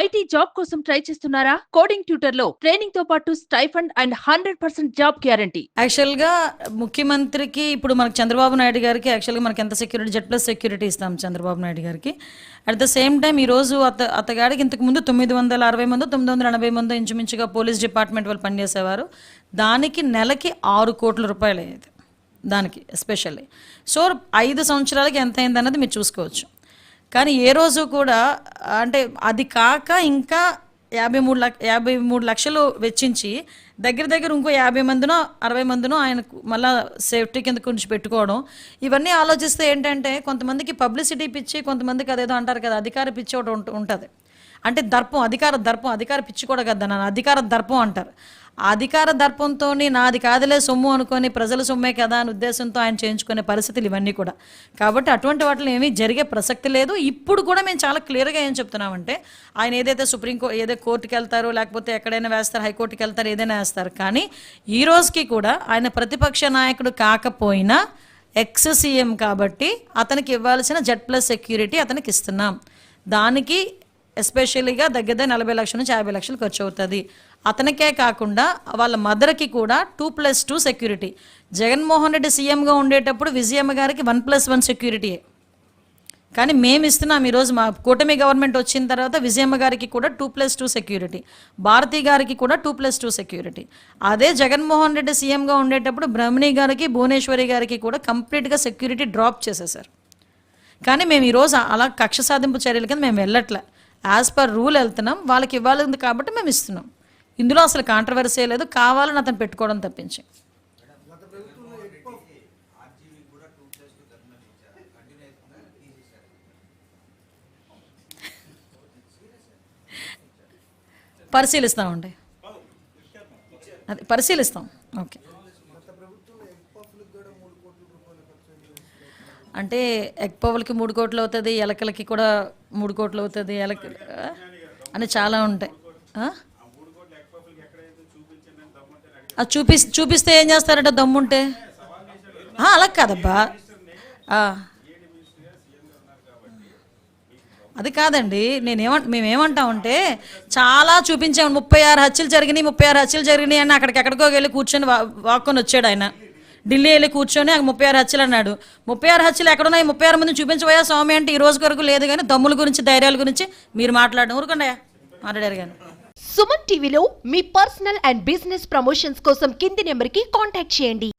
IT job కోసం try చేస్తున్నారా? Coding tutor లో ట్రైనింగ్ తో పాటు stipend and 100% job guarantee. Actual గా ముఖ్యమంత్రికి ఇప్పుడు మనకు చంద్రబాబు నాయుడు గారికి యాక్చువల్ గా మనకి ఎంత సెక్యూరిటీ Z+ సెక్యూరిటీ ఇస్తాం చంద్రబాబు నాయుడు గారికి. అట్ ద సేమ్ టైం ఈ రోజు అతగాడికి ఇంతకు ముందు 960 మంది 980 మంది ఇంచుమించుగా పోలీస్ డిపార్ట్మెంట్ వాళ్ళు పనిచేసేవారు. దానికి నెలకి 6 కోట్ల రూపాయలు అయ్యేది దానికి ఎస్పెషల్లీ. సో 5 సంవత్సరాలకి ఎంత అయింది అన్నది మీరు చూసుకోవచ్చు. కానీ ఏ రోజు కూడా అంటే అది కాక ఇంకా 53 లక్షలు వెచ్చించి దగ్గర ఇంకో 50 మందినో 60 మందినో ఆయనకు మళ్ళీ సేఫ్టీ కింద కొంచెం పెట్టుకోవడం, ఇవన్నీ ఆలోచిస్తే ఏంటంటే కొంతమందికి పబ్లిసిటీ పిచ్చి, కొంతమందికి అదేదో అంటారు కదా అధికార పిచ్చి ఒకటి ఉంటుంది. అంటే దర్పం, అధికార పిచ్చి కూడా కదా, నన్ను అధికార దర్పం అంటారు. ఆ అధికార దర్పంతో నాది కాదులే సొమ్ము అనుకొని ప్రజల సొమ్మే కదా అని ఉద్దేశంతో ఆయన చేయించుకునే పరిస్థితులు ఇవన్నీ కూడా. కాబట్టి అటువంటి వాటిలో ఏమీ జరిగే ప్రసక్తి లేదు. ఇప్పుడు కూడా మేము చాలా క్లియర్గా ఏం చెప్తున్నామంటే ఆయన ఏదైతే ఏదో కోర్టుకి వెళ్తారో లేకపోతే ఎక్కడైనా వేస్తారు, హైకోర్టుకి వెళ్తారు, ఏదైనా వేస్తారు. కానీ ఈ రోజుకి కూడా ఆయన ప్రతిపక్ష నాయకుడు కాకపోయినా ఎక్స్ సీఎం కాబట్టి అతనికి ఇవ్వాల్సిన Z+ సెక్యూరిటీ అతనికి ఇస్తున్నాం. దానికి ఎస్పెషల్లీగా దగ్గర 40 లక్షల నుంచి 50 లక్షలు ఖర్చు అవుతుంది. అతనికే కాకుండా వాళ్ళ మదర్కి కూడా 2+2 సెక్యూరిటీ. జగన్మోహన్ రెడ్డి సీఎంగా ఉండేటప్పుడు విజయమ్మ గారికి 1+1 సెక్యూరిటీయే. కానీ మేము ఇస్తున్నాం ఈరోజు మా కూటమి గవర్నమెంట్ వచ్చిన తర్వాత విజయమ్మ గారికి కూడా 2+2 సెక్యూరిటీ, భారతి గారికి కూడా 2+2 సెక్యూరిటీ. అదే జగన్మోహన్ రెడ్డి సీఎంగా ఉండేటప్పుడు బ్రహ్మణి గారికి భువనేశ్వరి గారికి కూడా కంప్లీట్గా సెక్యూరిటీ డ్రాప్ చేసేసారు. కానీ మేము ఈరోజు అలా కక్ష సాధింపు చర్యల కింద మేము వెళ్ళట్లే, యాజ్ పర్ రూల్ వెళ్తున్నాం. వాళ్ళకి ఇవ్వాలి కాబట్టి మేము ఇస్తున్నాం. ఇందులో అసలు కాంట్రవర్సీ లేదు, కావాలని అతను పెట్టుకోవడం తప్పించి. పరిశీలిస్తామండి, అది పరిశీలిస్తాం. ఓకే, అంటే ఎగ్ పవర్లకి 3 కోట్లు అవుతుంది, ఎలకలకి కూడా 3 కోట్లు అవుతుంది, అని చాలా ఉంటాయి. అది చూపిస్తే ఏం చేస్తారంటే దమ్ముంటే అలా కాదబ్బా, అది కాదండి. మేమేమంటామంటే చాలా చూపించాము, 36 హత్యలు జరిగినాయి అని అక్కడికెక్కడికో వెళ్ళి కూర్చొని వాక్కొని వచ్చాడు ఆయన. ఢిల్లీ వెళ్ళి కూర్చొని 36 హత్యలు అన్నాడు. 36 హత్యలు ఎక్కడున్నాయి? 36 మంది చూపించబోయా స్వామి అంటే ఈ రోజు వరకు లేదు. కానీ దమ్ముల గురించి, ధైర్యాల గురించి మీరు మాట్లాడడం ఊరుకుండాయా మాట్లాడారు. కానీ సుమన్ టీవీలో మీ పర్సనల్ అండ్ బిజినెస్ ప్రమోషన్స్ కోసం కింది నెంబర్కి కాంటాక్ట్ చేయండి.